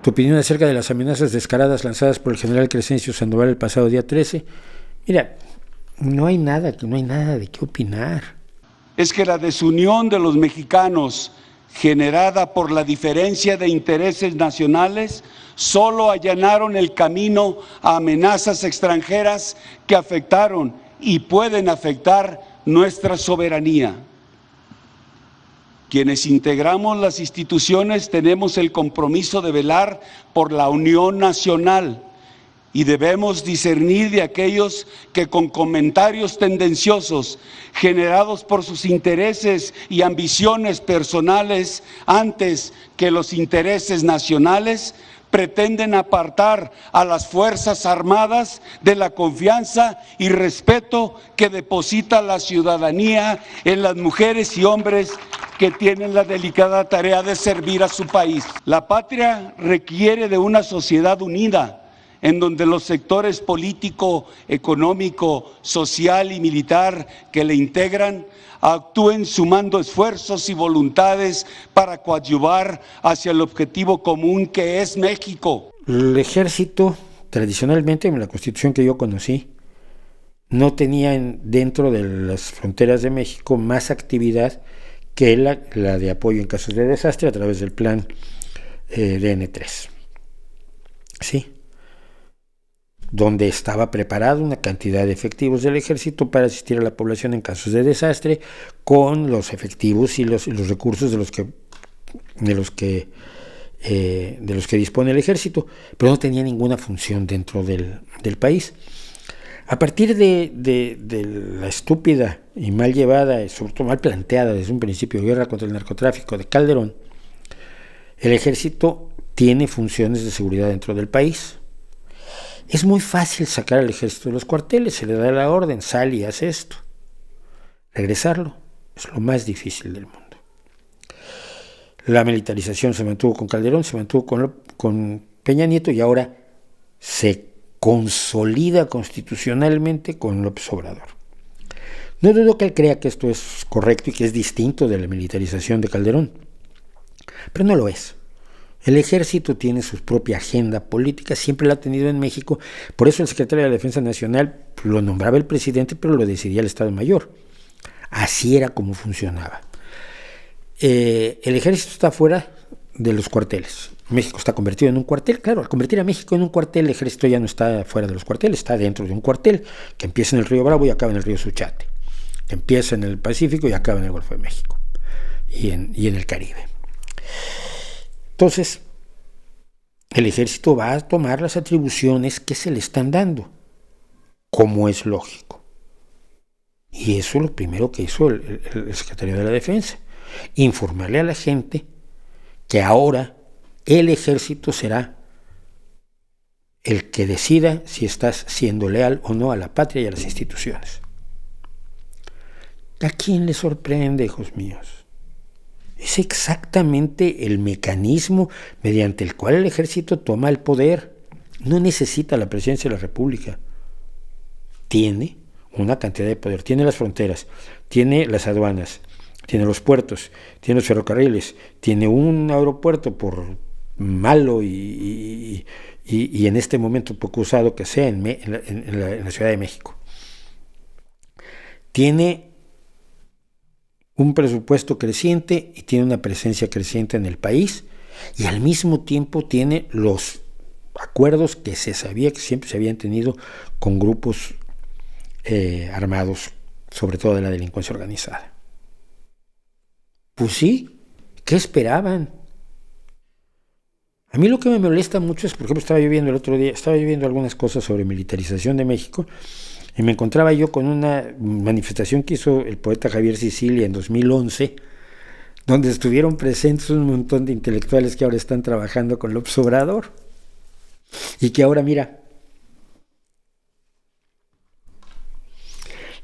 tu opinión acerca de las amenazas descaradas lanzadas por el general Crescencio Sandoval el pasado día 13. Mira, no hay nada de qué opinar. Es que la desunión de los mexicanos, generada por la diferencia de intereses nacionales, solo allanaron el camino a amenazas extranjeras que afectaron y pueden afectar nuestra soberanía. Quienes integramos las instituciones tenemos el compromiso de velar por la unión nacional y debemos discernir de aquellos que con comentarios tendenciosos generados por sus intereses y ambiciones personales antes que los intereses nacionales pretenden apartar a las Fuerzas Armadas de la confianza y respeto que deposita la ciudadanía en las mujeres y hombres que tienen la delicada tarea de servir a su país. La patria requiere de una sociedad unida, en donde los sectores político, económico, social y militar que le integran actúen sumando esfuerzos y voluntades para coadyuvar hacia el objetivo común que es México. El ejército, tradicionalmente, en la Constitución que yo conocí, no tenía dentro de las fronteras de México más actividad que la de apoyo en casos de desastre a través del plan DN3. ¿Sí? Donde estaba preparada una cantidad de efectivos del ejército para asistir a la población en casos de desastre, con los efectivos y los recursos de los que dispone el ejército, pero no tenía ninguna función dentro del país. A partir de la estúpida y mal llevada, sobre todo mal planteada desde un principio, guerra contra el narcotráfico de Calderón, el ejército tiene funciones de seguridad dentro del país. Es muy fácil sacar al ejército de los cuarteles, se le da la orden, sale y hace esto. Regresarlo es lo más difícil del mundo. La militarización se mantuvo con Calderón, se mantuvo con Peña Nieto y ahora se consolida constitucionalmente con López Obrador. No dudo que él crea que esto es correcto y que es distinto de la militarización de Calderón, pero no lo es. El ejército tiene su propia agenda política, siempre la ha tenido en México, por eso el secretario de la Defensa Nacional lo nombraba el presidente, pero lo decidía el Estado Mayor. Así era como funcionaba. El ejército está fuera de los cuarteles. México está convertido en un cuartel. Claro, al convertir a México en un cuartel, el ejército ya no está fuera de los cuarteles, está dentro de un cuartel que empieza en el río Bravo y acaba en el río Suchiate, que empieza en el Pacífico y acaba en el Golfo de México y en el Caribe. Entonces, el ejército va a tomar las atribuciones que se le están dando, como es lógico. Y eso es lo primero que hizo el secretario de la Defensa, informarle a la gente que ahora el ejército será el que decida si estás siendo leal o no a la patria y a las instituciones. ¿A quién le sorprende, hijos míos? Es exactamente el mecanismo mediante el cual el ejército toma el poder. No necesita la presidencia de la República. Tiene una cantidad de poder. Tiene las fronteras, tiene las aduanas, tiene los puertos, tiene los ferrocarriles, tiene un aeropuerto, por malo y en este momento poco usado que sea, en la Ciudad de México. Tiene un presupuesto creciente y tiene una presencia creciente en el país, y al mismo tiempo tiene los acuerdos que se sabía que siempre se habían tenido con grupos armados, sobre todo de la delincuencia organizada. Pues sí, ¿qué esperaban? A mí lo que me molesta mucho es, por ejemplo, estaba yo viendo algunas cosas sobre militarización de México, y me encontraba yo con una manifestación que hizo el poeta Javier Sicilia en 2011, donde estuvieron presentes un montón de intelectuales que ahora están trabajando con López Obrador, y que ahora, mira,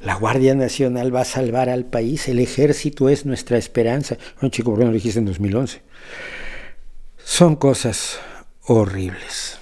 la Guardia Nacional va a salvar al país, el ejército es nuestra esperanza. Bueno, chico, ¿por qué no lo dijiste en 2011? Son cosas horribles.